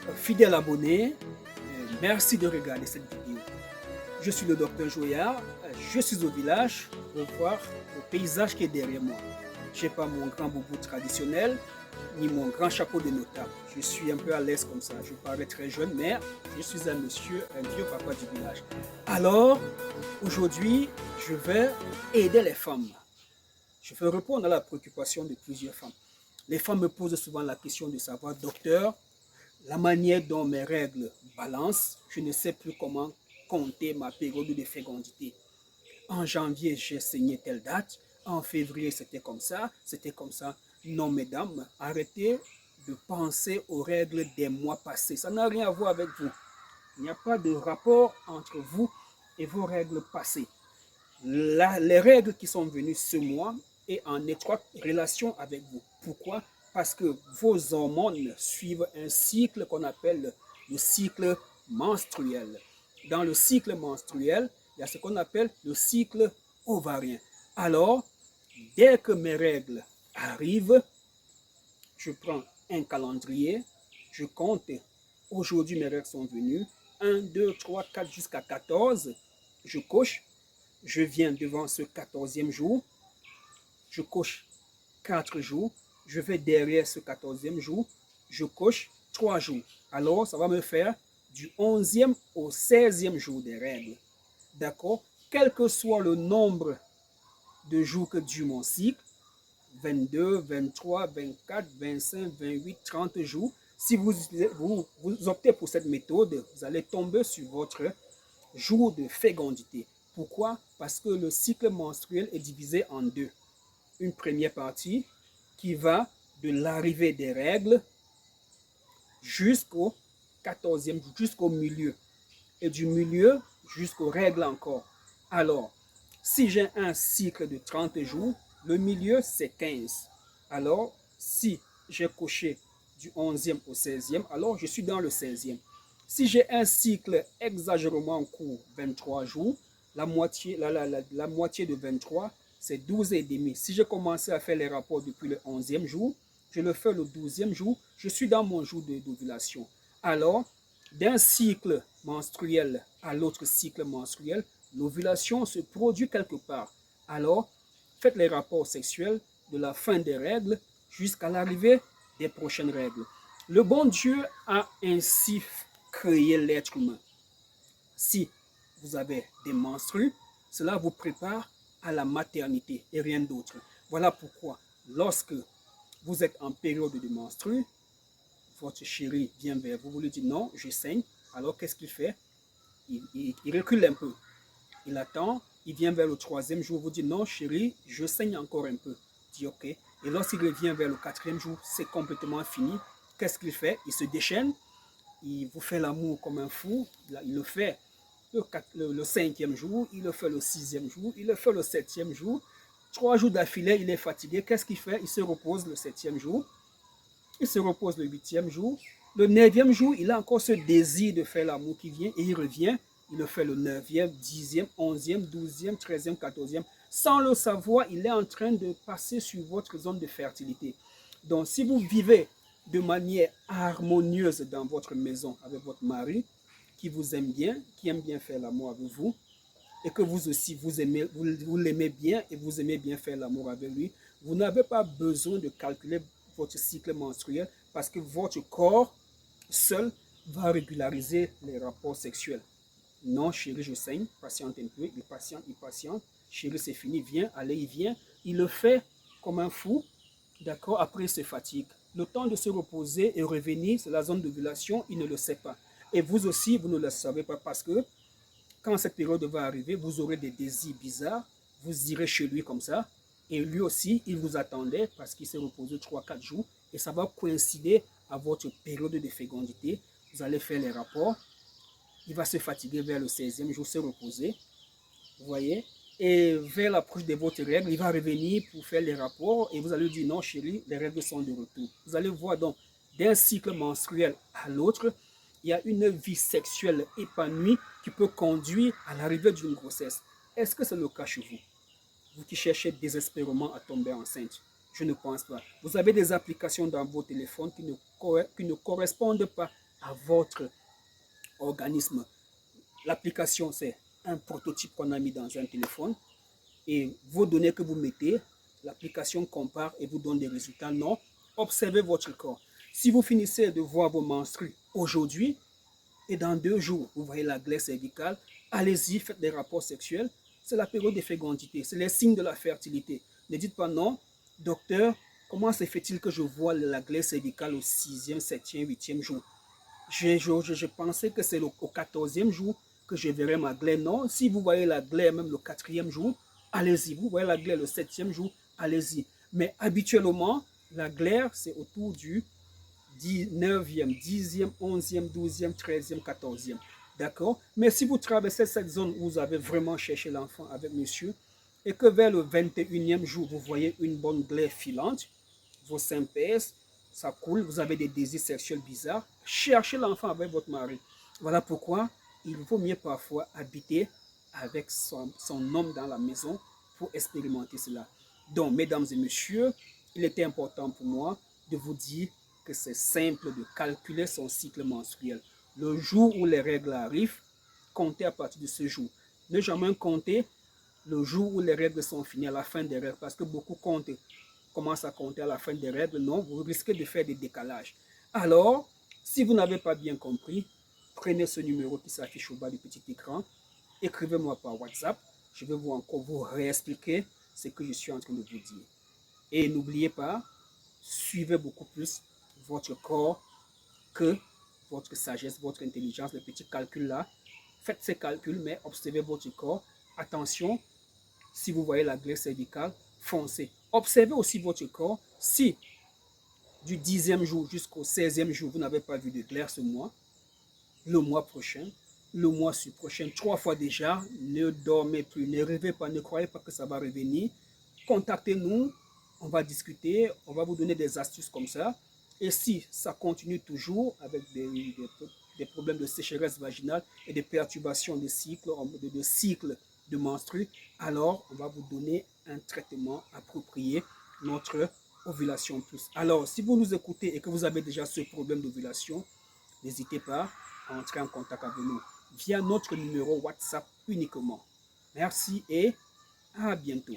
Fidèle abonné, merci de regarder cette vidéo. Je suis le docteur Joyard, je suis au village pour voir le paysage qui est derrière moi. Je n'ai pas mon grand boubou traditionnel, ni mon grand chapeau de notable. Je suis un peu à l'aise comme ça, je parais très jeune, mais je suis un monsieur, un vieux papa du village. Alors, aujourd'hui, je vais aider les femmes. Je vais répondre à la préoccupation de plusieurs femmes. Les femmes me posent souvent la question de savoir, docteur, la manière dont mes règles balancent, je ne sais plus comment compter ma période de fécondité. En janvier, j'ai saigné telle date. En février, c'était comme ça, c'était comme ça. Non, mesdames, arrêtez de penser aux règles des mois passés. Ça n'a rien à voir avec vous. Il n'y a pas de rapport entre vous et vos règles passées. Les règles qui sont venues ce mois est en étroite relation avec vous. Pourquoi? Parce que vos hormones suivent un cycle qu'on appelle le cycle menstruel. Dans le cycle menstruel, il y a ce qu'on appelle le cycle ovarien. Alors, dès que mes règles arrivent, je prends un calendrier, je compte, aujourd'hui mes règles sont venues, 1, 2, 3, 4 jusqu'à 14, je coche, je viens devant ce 14e jour, je coche 4 jours, je vais derrière ce 14e jour, je coche 3 jours. Alors, ça va me faire du 11e au 16e jour des règles. D'accord? Quel que soit le nombre de jours que dure mon cycle, 22, 23, 24, 25, 28, 30 jours, si vous optez pour cette méthode, vous allez tomber sur votre jour de fécondité. Pourquoi? Parce que le cycle menstruel est divisé en deux. Une première partie qui va de l'arrivée des règles jusqu'au 14e jour, jusqu'au milieu. Et du milieu jusqu'aux règles encore. Alors, si j'ai un cycle de 30 jours, le milieu c'est 15. Alors, si j'ai coché du 11e au 16e, alors je suis dans le 16e. Si j'ai un cycle exagérément court, 23 jours, la moitié de 23, c'est 12 et demi. Si j'ai commencé à faire les rapports depuis le 11e jour, je le fais le 12e jour, je suis dans mon jour d'ovulation. Alors, d'un cycle menstruel à l'autre cycle menstruel, l'ovulation se produit quelque part. Alors, faites les rapports sexuels de la fin des règles jusqu'à l'arrivée des prochaines règles. Le bon Dieu a ainsi créé l'être humain. Si vous avez des menstrues, cela vous prépare à la maternité et rien d'autre. Voilà pourquoi, lorsque vous êtes en période de menstrues, votre chéri vient vers vous, vous lui dites non, je saigne. Alors qu'est-ce qu'il fait? Il recule un peu. Il attend, il vient vers le 3e jour, vous dit non, chéri, je saigne encore un peu. Il dit ok. Et lorsqu'il revient vers le 4e jour, c'est complètement fini. Qu'est-ce qu'il fait? Il se déchaîne, il vous fait l'amour comme un fou. Il le fait le 5e jour, il le fait le 6e jour, il le fait le 7e jour. 3 jours d'affilée, il est fatigué. Qu'est-ce qu'il fait? Il se repose le 7e jour. Il se repose le 8e jour. Le 9e jour, il a encore ce désir de faire l'amour qui vient et il revient. Il le fait le 9e, 10e, 11e, 12e, 13e, 14e. Sans le savoir, il est en train de passer sur votre zone de fertilité. Donc, si vous vivez de manière harmonieuse dans votre maison avec votre mari, qui vous aime bien, qui aime bien faire l'amour avec vous, et que vous aussi, vous l'aimez bien et vous aimez bien faire l'amour avec lui, vous n'avez pas besoin de calculer votre cycle menstruel parce que votre corps seul va régulariser les rapports sexuels. Non, chérie, je saigne, patiente un peu, il patiente, chérie, c'est fini, viens, allez, il vient, il le fait comme un fou, d'accord, après il se fatigue. Le temps de se reposer et revenir, c'est la zone d'ovulation, il ne le sait pas. Et vous aussi, vous ne le savez pas parce que quand cette période va arriver, vous aurez des désirs bizarres, vous irez chez lui comme ça, et lui aussi, il vous attendait parce qu'il s'est reposé 3-4 jours, et ça va coïncider à votre période de fécondité. Vous allez faire les rapports, il va se fatiguer vers le 16e jour, se reposer, vous voyez, et vers l'approche de votre règle, il va revenir pour faire les rapports, et vous allez lui dire non chérie, les règles sont de retour. Vous allez voir donc, d'un cycle menstruel à l'autre, il y a une vie sexuelle épanouie qui peut conduire à l'arrivée d'une grossesse. Est-ce que c'est le cas chez vous? Vous qui cherchez désespérément à tomber enceinte? Je ne pense pas. Vous avez des applications dans vos téléphones qui ne correspondent pas à votre organisme. L'application, c'est un prototype qu'on a mis dans un téléphone et vos données que vous mettez, l'application compare et vous donne des résultats. Non, observez votre corps. Si vous finissez de voir vos menstrues aujourd'hui et dans 2 jours, vous voyez la glaire cervicale, allez-y, faites des rapports sexuels. C'est la période de fécondité, c'est les signes de la fertilité. Ne dites pas non, docteur, comment se fait-il que je vois la glaire cervicale au 6e, 7e, 8e jour? Je pensais que c'est au 14e jour que je verrai ma glaire. Non, si vous voyez la glaire même le 4e jour, allez-y. Vous voyez la glaire le 7e jour, allez-y. Mais habituellement, la glaire, c'est autour du 9e, 10e, 11e, 12e, 13e, 14e. D'accord? Mais si vous traversez cette zone où vous avez vraiment cherché l'enfant avec monsieur et que vers le 21e jour, vous voyez une bonne glaire filante, vos seins pèsent, ça coule, vous avez des désirs sexuels bizarres, cherchez l'enfant avec votre mari. Voilà pourquoi il vaut mieux parfois habiter avec son homme dans la maison pour expérimenter cela. Donc, mesdames et messieurs, il était important pour moi de vous dire que c'est simple de calculer son cycle menstruel. Le jour où les règles arrivent, comptez à partir de ce jour. Ne jamais compter le jour où les règles sont finies, à la fin des règles, parce que beaucoup commencent à compter à la fin des règles. Non, vous risquez de faire des décalages. Alors, si vous n'avez pas bien compris, prenez ce numéro qui s'affiche au bas du petit écran, écrivez-moi par WhatsApp, je vais encore vous réexpliquer ce que je suis en train de vous dire. Et n'oubliez pas, suivez beaucoup plus votre corps que votre sagesse, votre intelligence, les petits calculs là. Faites ces calculs, mais observez votre corps. Attention, si vous voyez la glaire cervicale, foncez. Observez aussi votre corps. Si du 10e jour jusqu'au 16e jour, vous n'avez pas vu de glaire ce mois, le mois prochain, le mois prochain, 3 fois déjà, ne dormez plus, ne rêvez pas, ne croyez pas que ça va revenir. Contactez-nous, on va discuter, on va vous donner des astuces comme ça. Et si ça continue toujours avec des problèmes de sécheresse vaginale et des perturbations de cycle de menstrues, alors on va vous donner un traitement approprié, notre ovulation plus. Alors, si vous nous écoutez et que vous avez déjà ce problème d'ovulation, n'hésitez pas à entrer en contact avec nous via notre numéro WhatsApp uniquement. Merci et à bientôt.